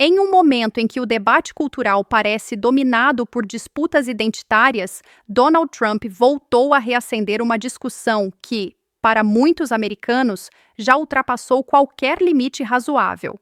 Em um momento em que o debate cultural parece dominado por disputas identitárias, Donald Trump voltou a reacender uma discussão que, para muitos americanos, já ultrapassou qualquer limite razoável.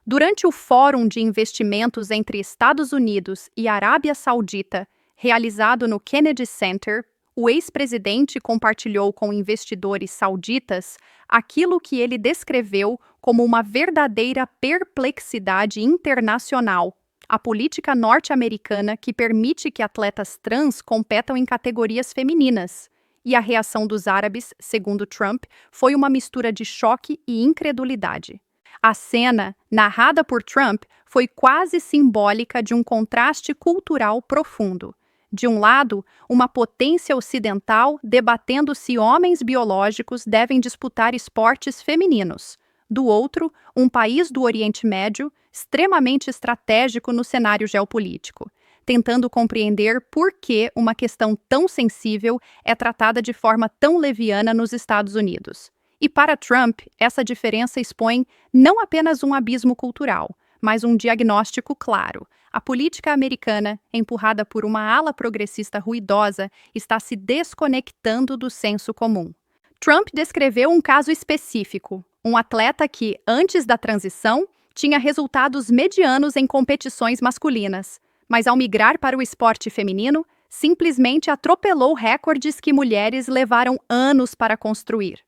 Durante o Fórum de Investimentos entre Estados Unidos e Arábia Saudita, realizado no Kennedy Center, o ex-presidente compartilhou com investidores sauditas aquilo que ele descreveu como uma verdadeira perplexidade internacional: a política norte-americana que permite que atletas trans competam em categorias femininas. E a reação dos árabes, segundo Trump, foi uma mistura de choque e incredulidade. A cena, narrada por Trump, foi quase simbólica de um contraste cultural profundo. De um lado, uma potência ocidental debatendo se homens biológicos devem disputar esportes femininos. Do outro, um país do Oriente Médio, extremamente estratégico no cenário geopolítico, tentando compreender por que uma questão tão sensível é tratada de forma tão leviana nos Estados Unidos. E para Trump, essa diferença expõe não apenas um abismo cultural, mas um diagnóstico claro: a política americana, empurrada por uma ala progressista ruidosa, está se desconectando do senso comum. Trump descreveu um caso específico: um atleta que, antes da transição, tinha resultados medianos em competições masculinas, mas ao migrar para o esporte feminino, simplesmente atropelou recordes que mulheres levaram anos para construir.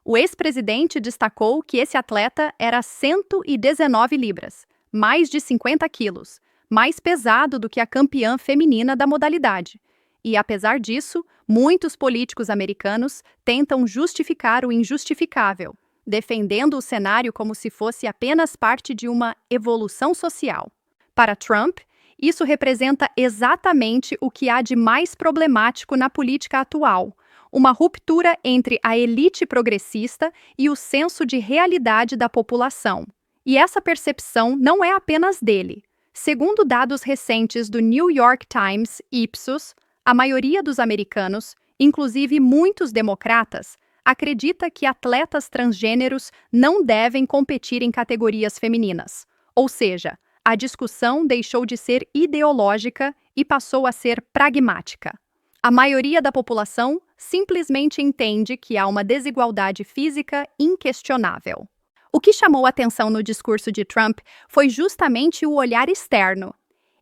O ex-presidente destacou que esse atleta era 119 libras, mais de 50 quilos, mais pesado do que a campeã feminina da modalidade. E, apesar disso, muitos políticos americanos tentam justificar o injustificável, defendendo o cenário como se fosse apenas parte de uma evolução social. Para Trump, isso representa exatamente o que há de mais problemático na política atual: uma ruptura entre a elite progressista e o senso de realidade da população. E essa percepção não é apenas dele. Segundo dados recentes do New York Times Ipsos, a maioria dos americanos, inclusive muitos democratas, acredita que atletas transgêneros não devem competir em categorias femininas. Ou seja, a discussão deixou de ser ideológica e passou a ser pragmática. A maioria da população simplesmente entende que há uma desigualdade física inquestionável. O que chamou atenção no discurso de Trump foi justamente o olhar externo.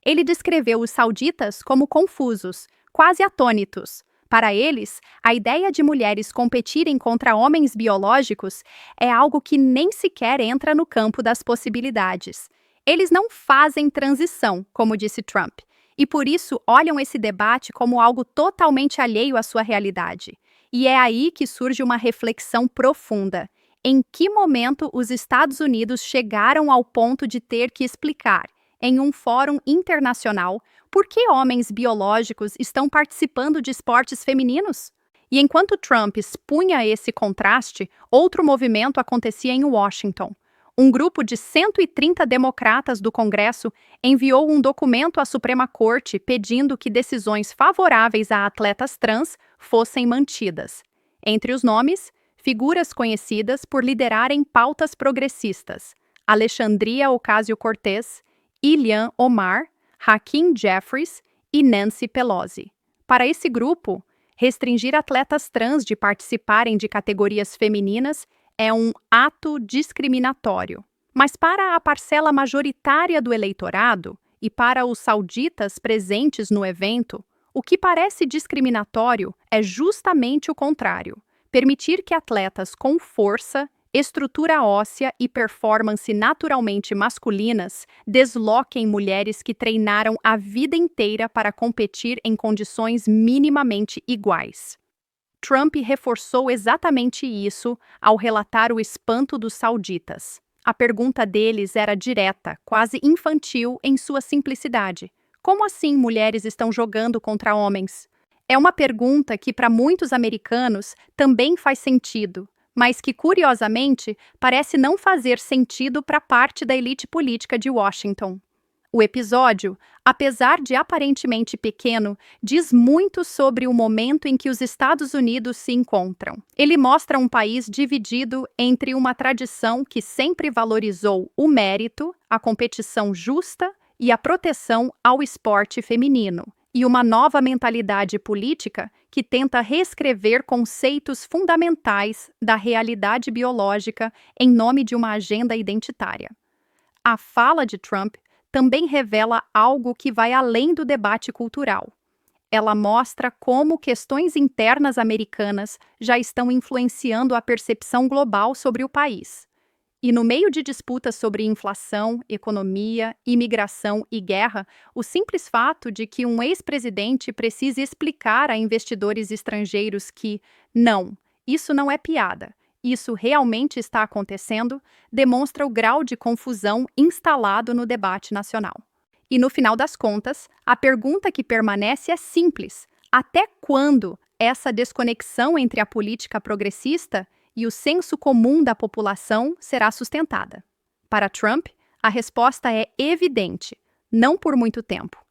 Ele descreveu os sauditas como confusos, quase atônitos. Para eles, a ideia de mulheres competirem contra homens biológicos é algo que nem sequer entra no campo das possibilidades. Eles não fazem transição, como disse Trump, e por isso olham esse debate como algo totalmente alheio à sua realidade. E é aí que surge uma reflexão profunda: em que momento os Estados Unidos chegaram ao ponto de ter que explicar, em um fórum internacional, por que homens biológicos estão participando de esportes femininos? E enquanto Trump expunha esse contraste, outro movimento acontecia em Washington. Um grupo de 130 democratas do Congresso enviou um documento à Suprema Corte pedindo que decisões favoráveis a atletas trans fossem mantidas. Entre os nomes, figuras conhecidas por liderarem pautas progressistas: Alexandria Ocasio-Cortez, Ilhan Omar, Hakeem Jeffries e Nancy Pelosi. Para esse grupo, restringir atletas trans de participarem de categorias femininas é um ato discriminatório. Mas para a parcela majoritária do eleitorado e para os sauditas presentes no evento, o que parece discriminatório é justamente o contrário: permitir que atletas com força, estrutura óssea e performance naturalmente masculinas desloquem mulheres que treinaram a vida inteira para competir em condições minimamente iguais. Trump reforçou exatamente isso ao relatar o espanto dos sauditas. A pergunta deles era direta, quase infantil em sua simplicidade: como assim mulheres estão jogando contra homens? É uma pergunta que, para muitos americanos, também faz sentido, mas que, curiosamente, parece não fazer sentido para parte da elite política de Washington. O episódio, apesar de aparentemente pequeno, diz muito sobre o momento em que os Estados Unidos se encontram. Ele mostra um país dividido entre uma tradição que sempre valorizou o mérito, a competição justa e a proteção ao esporte feminino, e uma nova mentalidade política que tenta reescrever conceitos fundamentais da realidade biológica em nome de uma agenda identitária. A fala de Trump também revela algo que vai além do debate cultural. Ela mostra como questões internas americanas já estão influenciando a percepção global sobre o país. E no meio de disputas sobre inflação, economia, imigração e guerra, o simples fato de que um ex-presidente precise explicar a investidores estrangeiros que, não, isso não é piada, isso realmente está acontecendo, demonstra o grau de confusão instalado no debate nacional. E no final das contas, a pergunta que permanece é simples: até quando essa desconexão entre a política progressista e o senso comum da população será sustentada? Para Trump, a resposta é evidente: não por muito tempo.